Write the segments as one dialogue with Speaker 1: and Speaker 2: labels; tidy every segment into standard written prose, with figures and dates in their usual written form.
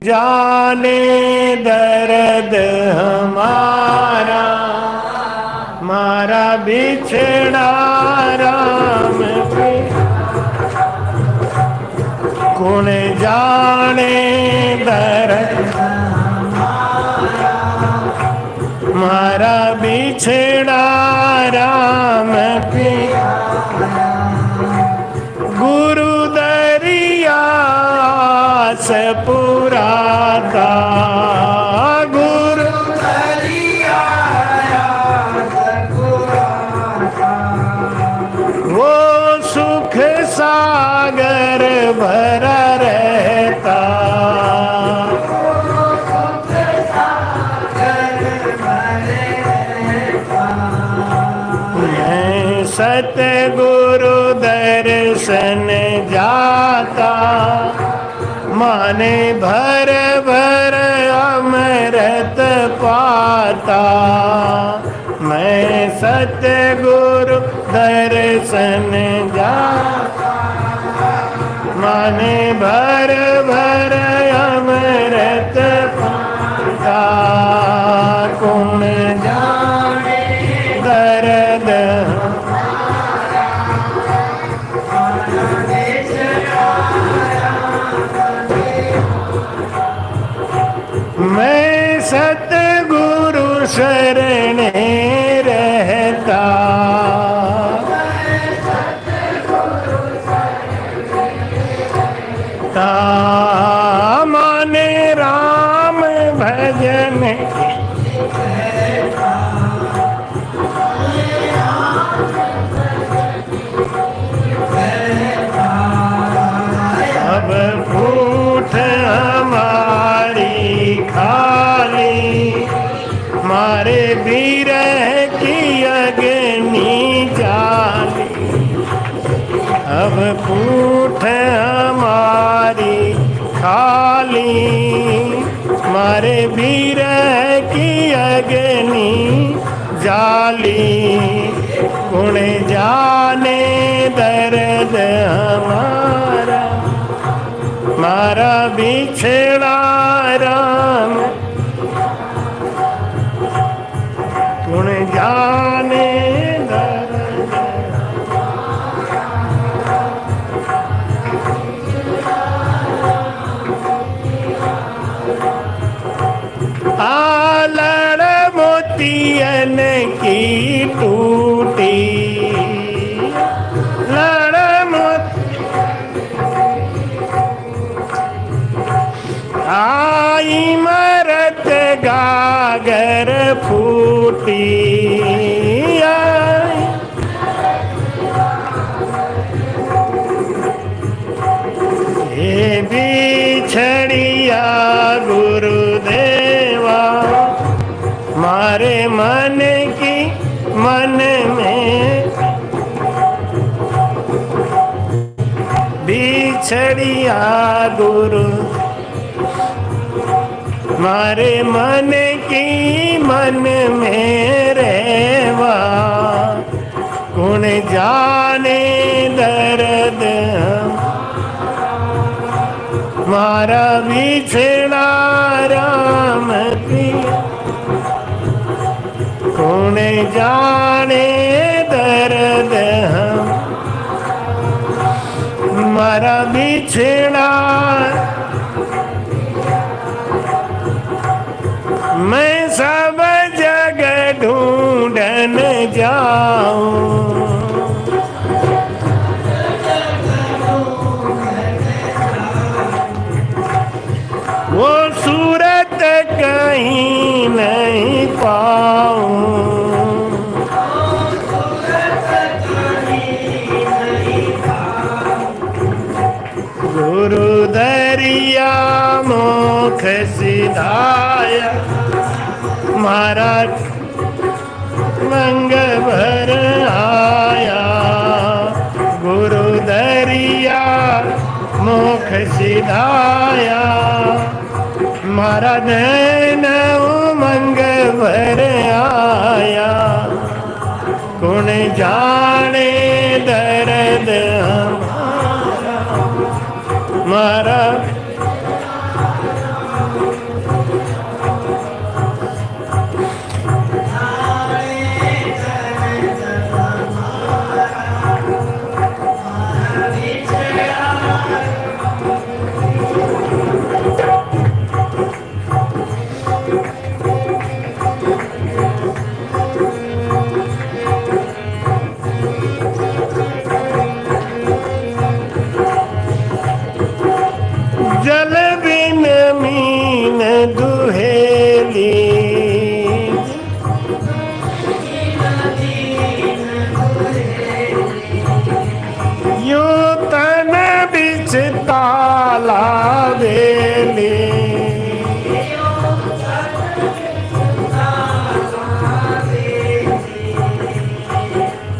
Speaker 1: जाने दर्द हमारा, मारा बिछड़ा राम पे। कौन जाने दर्द मारा बिछड़ा राम पे। गुरु दरिया से पुराता, गुरु दरिया से पुराता। वो सुख सागर भरा रहता, मैं सतगुरु दर्शन जाता, माने भर भर अमृत पाता। मैं सतगुरु दर्शन जाता, माने भर भर अमृत पाता। कौन जाने दर्द मैं सतगुरु शरण रहता, माने राम भजन अब फूट हमारी खाली, मारे विरह की अग्नि जाली। अब फूट हमारी खाली, मारे विरह की अग्नि जाली। कौन जाने दर्द हमारा, मारा बिछड़ा राम। कौन जाने दर्द आलड़ मोतियन की टूटी, लड़ आई मरत गागर फूटी। ये बिछड़िया गुरुदेवा, मारे मन की मन में बिछड़िया गुरु, मारे मन की मन में रहवा। कौन जाने दर्द मारा बिछड़ा राम पिया। कौन जाने दर्द मारा बिछड़ा। मैं सब जगह ढूंढन जाऊं, वो सूरत कहीं नहीं पाऊं। गुरु दरिया मोख सिधाया, मारा मंग भर आया। गुरु दरिया मोख सिधाया, मारा नैन उमंग भर आया। कौन जाने दर्द हमारा,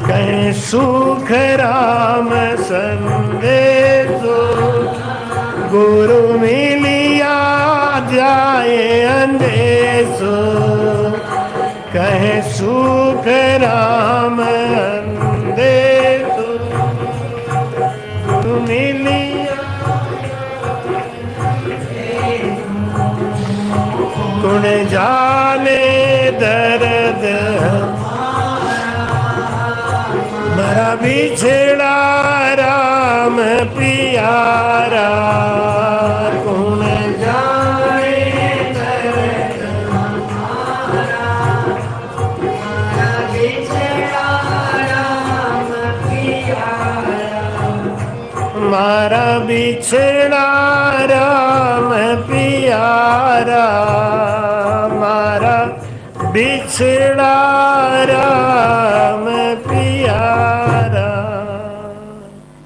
Speaker 1: कहीं सुख राम संदेशो, गुरु मिलिया जाए अंदेशो। कहीं सुख राम अंदेशो, गुरु मिलिया। गुण जाने दर्द मरा बिछड़ा राम प्यारा। गुण जाने दर्द मरा बिछड़ा राम प्यारा। मारा बिछड़ा राम प्यारा, मारा बिछड़ा राम प्यारा।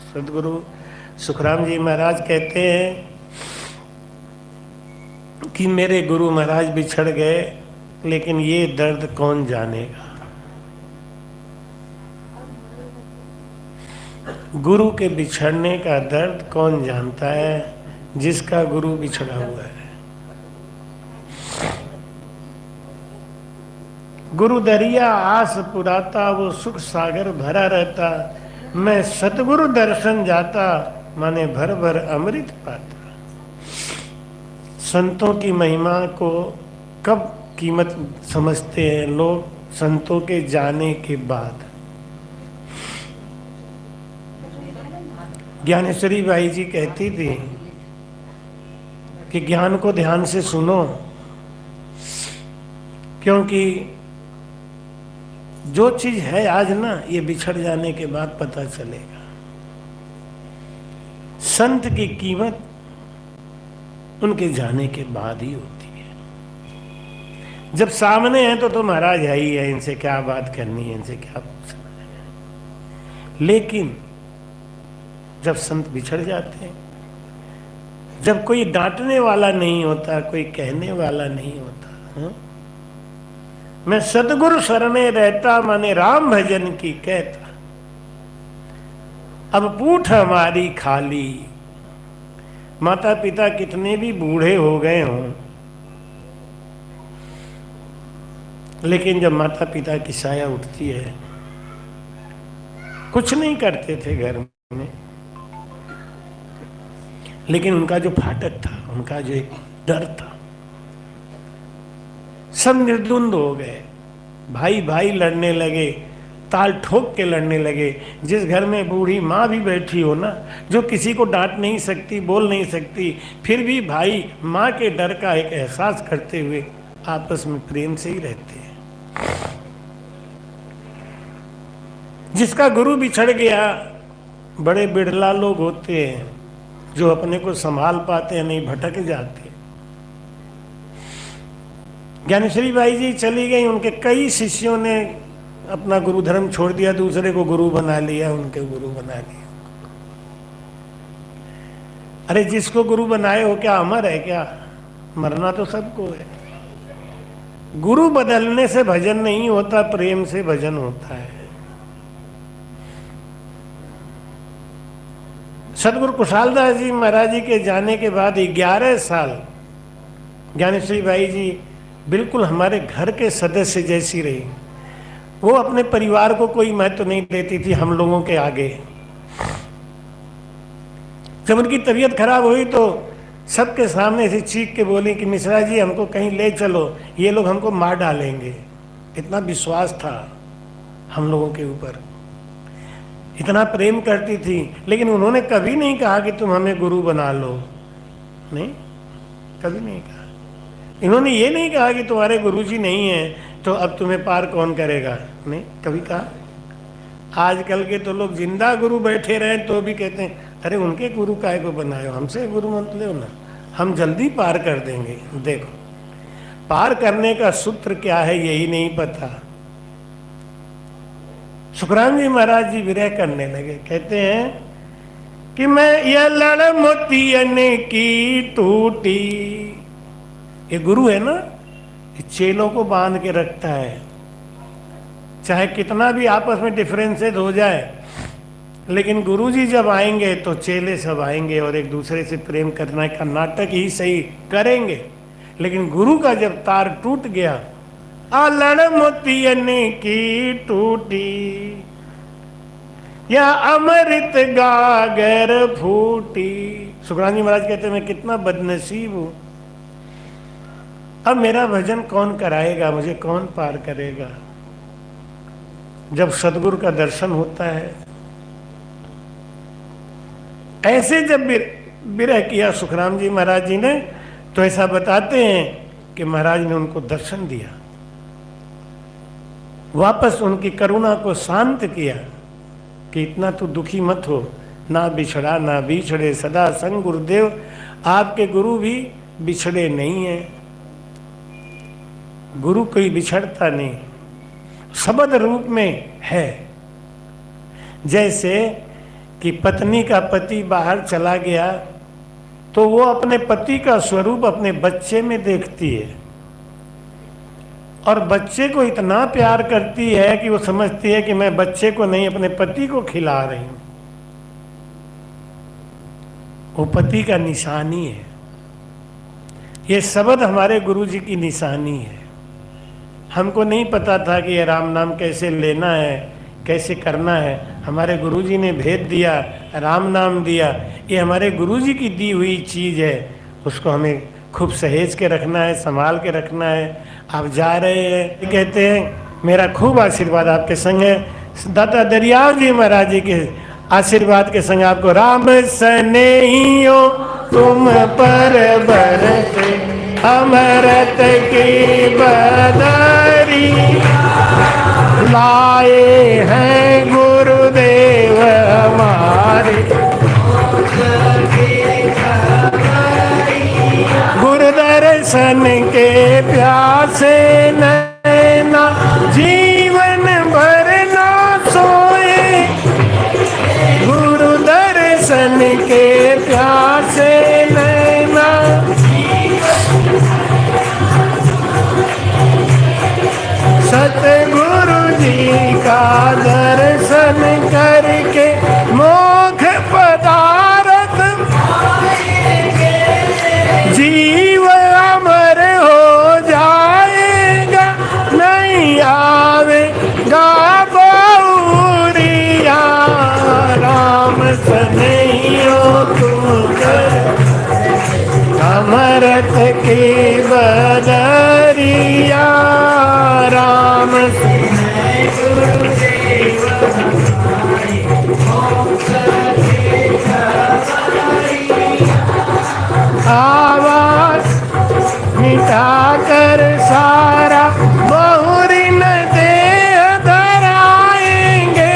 Speaker 1: सदगुरु सुखराम जी महाराज कहते हैं कि मेरे गुरु महाराज बिछड़ गए, लेकिन ये दर्द कौन जानेगा। गुरु के बिछड़ने का दर्द कौन जानता है, जिसका गुरु बिछड़ा हुआ है। गुरु दरिया आस पुराता, वो सुख सागर भरा रहता। मैं सतगुरु दर्शन जाता, माने भर भर अमृत पाता। संतों की महिमा को कब कीमत समझते हैं लोग? संतों के जाने के बाद। ज्ञानेश्वरी बाई जी कहती थी कि ज्ञान को ध्यान से सुनो, क्योंकि जो चीज है आज ना, ये बिछड़ जाने के बाद पता चलेगा। संत की कीमत उनके जाने के बाद ही होती है। जब सामने है तो महाराज है ही है, इनसे क्या बात करनी है, इनसे क्या पूछना है। लेकिन जब संत बिछड़ जाते हैं, जब कोई डांटने वाला नहीं होता, कोई कहने वाला नहीं होता, है? मैं सतगुरु शरणे रहता, माने राम भजन की कहता। अब पूठ हमारी खाली। माता पिता कितने भी बूढ़े हो गए हों, लेकिन जब माता पिता की साया उठती है, कुछ नहीं करते थे घर में, लेकिन उनका जो फाटक था, उनका जो एक डर था, सब निर्द्वंद हो गए। भाई भाई लड़ने लगे, ताल ठोक के लड़ने लगे। जिस घर में बूढ़ी माँ भी बैठी हो ना, जो किसी को डांट नहीं सकती, बोल नहीं सकती, फिर भी भाई माँ के डर का एक एहसास करते हुए आपस में प्रेम से ही रहते हैं। जिसका गुरु बिछड़ गया, बड़े बिरला लोग होते हैं जो अपने को संभाल पाते हैं, नहीं भटक जाते। ज्ञानेश्वरी बाई जी चली गई, उनके कई शिष्यों ने अपना गुरु धर्म छोड़ दिया, दूसरे को गुरु बना लिया, उनके गुरु बना लिया। अरे जिसको गुरु बनाए हो क्या अमर है क्या? मरना तो सबको है। गुरु बदलने से भजन नहीं होता, प्रेम से भजन होता है। सतगुरु कुशालदास जी महाराज जी के जाने के बाद 11 साल ज्ञानेश्वरी बाई जी बिल्कुल हमारे घर के सदस्य जैसी रही। वो अपने परिवार को कोई महत्व नहीं देती थी हम लोगों के आगे। जब उनकी तबीयत खराब हुई तो सबके सामने से चीख के बोली कि मिश्रा जी हमको कहीं ले चलो, ये लोग हमको मार डालेंगे। इतना विश्वास था हम लोगों के ऊपर, इतना प्रेम करती थी। लेकिन उन्होंने कभी नहीं कहा कि तुम हमें गुरु बना लो, नहीं, कभी नहीं कहा। इन्होंने ये नहीं कहा कि तुम्हारे गुरुजी नहीं है तो अब तुम्हें पार कौन करेगा, नहीं कभी कहा। आजकल के तो लोग जिंदा गुरु बैठे रहे तो भी कहते हैं अरे उनके गुरु काहे को बनाए हो, हमसे गुरु मत लो ना, हम जल्दी पार कर देंगे। देखो पार करने का सूत्र क्या है यही नहीं पता। सुखराम जी महाराज जी विरह करने लगे, कहते हैं कि मैं यह लड़ मोतियन की टूटी। ये गुरु है ना, ये चेलों को बांध के रखता है। चाहे कितना भी आपस में डिफरेंसेस हो जाए, लेकिन गुरुजी जब आएंगे तो चेले सब आएंगे और एक दूसरे से प्रेम करने का नाटक ही सही करेंगे। लेकिन गुरु का जब तार टूट गया, आ लड़ मोतियन की टूटी, या अमृत गागर फूटी। सुखराम जी महाराज कहते हैं मैं कितना बदनसीब हूं, अब मेरा भजन कौन कराएगा, मुझे कौन पार करेगा। जब सदगुरु का दर्शन होता है, ऐसे जब विरह किया सुखराम जी महाराज जी ने, तो ऐसा बताते हैं कि महाराज ने उनको दर्शन दिया, वापस उनकी करुणा को शांत किया कि इतना तो दुखी मत हो, ना बिछड़ा ना बिछड़े सदा संग गुरुदेव। आपके गुरु भी बिछड़े नहीं है, गुरु कोई बिछड़ता नहीं, शब्द रूप में है। जैसे कि पत्नी का पति बाहर चला गया तो वो अपने पति का स्वरूप अपने बच्चे में देखती है, और बच्चे को इतना प्यार करती है कि वो समझती है कि मैं बच्चे को नहीं अपने पति को खिला रही हूं। वो पति का निशानी है। ये शब्द हमारे गुरु जी की निशानी है। हमको नहीं पता था कि ये राम नाम कैसे लेना है, कैसे करना है। हमारे गुरुजी ने भेद दिया, राम नाम दिया। ये हमारे गुरुजी की दी हुई चीज़ है, उसको हमें खूब सहेज के रखना है, संभाल के रखना है। आप जा रहे हैं, कहते हैं मेरा खूब आशीर्वाद आपके संग है। दाता दरियाव जी महाराज जी के आशीर्वाद के संग आपको राम सनेहियो तुम पर बरसे अमृत की बदरी, लाए हैं गुरुदेव हमारे गुरु दर्शन के प्यासे नैना, जीवन भर ना सोए गुरु दर्शन के प्यासे नैना। सतगुरु जी का दर्शन करके मोक्ष पदारथ, जीव अमर हो जाएगा, नहीं आवेगा बहुरिया। राम सनेहियो तुम कर अमृत की बदरिया, राम आवाज मिटा कर सारा बहुरी न देह धराएंगे।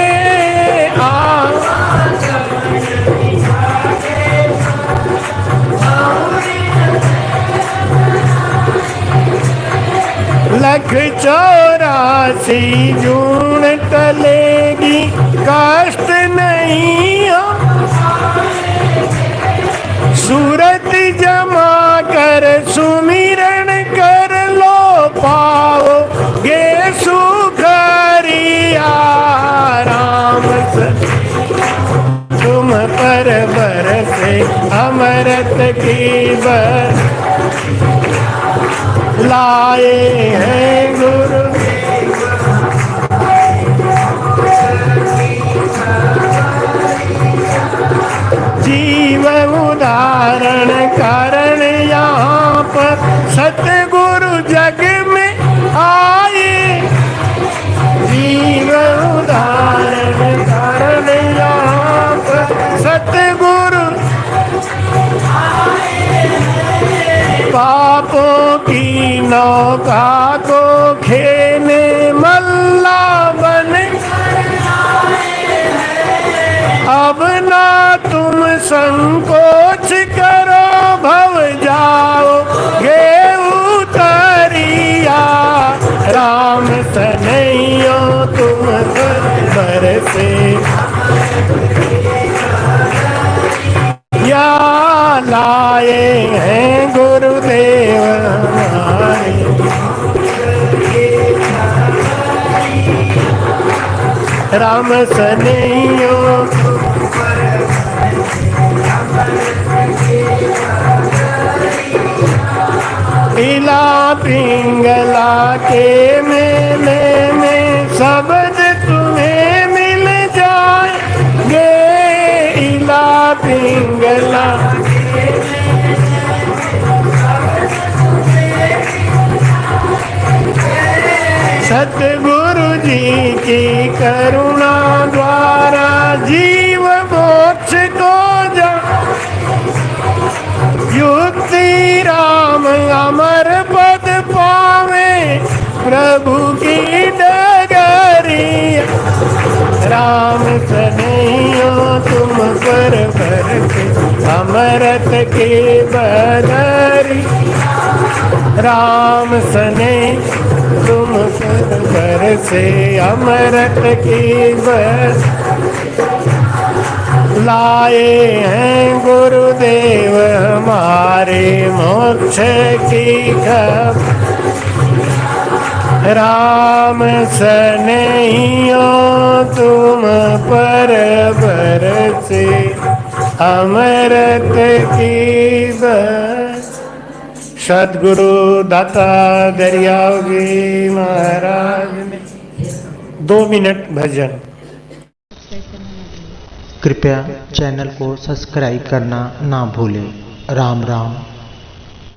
Speaker 1: लख 84 जून टलेगी, कष्ट नहीं हो सूरत जमा कर सुमिरन कर लो, पाओगे सुखरिया। राम तुम पर बरसे अमृत की बर, लाए हैं गुरु जीव उदाहरण कारण यहाँ पर सतगुरु जग में आए। जीव उदाहरण कारण यहाँ पर सतगुरु पापों की नौका को खेने मल्ला बन, अब ना तुम संकोच करो, भव जाओगे उतरिया। राम सनेहियो तुम पर बरसे राम सनेहियो इला पिंगला के मेले में शब्द तुम्हें मिल जाएंगे। इला पिंगला सतगुरु जी की करुणा द्वारा जीव मोक्ष को जा युक्ति राम अमर पद पावे प्रभु की डगरिया। राम सनेहियो तुम पर बरसे अमृत के बदरी। राम सने तुम पर बरसे अमृत की लाए हैं गुरुदेव हमारे मोक्ष की खबर। राम सनेहियो तुम पर बरसे अमृत की सदगुरु दाता दरियाव जी महाराज ने 2 मिनट भजन।
Speaker 2: कृपया चैनल को सब्सक्राइब करना ना भूलें। राम राम।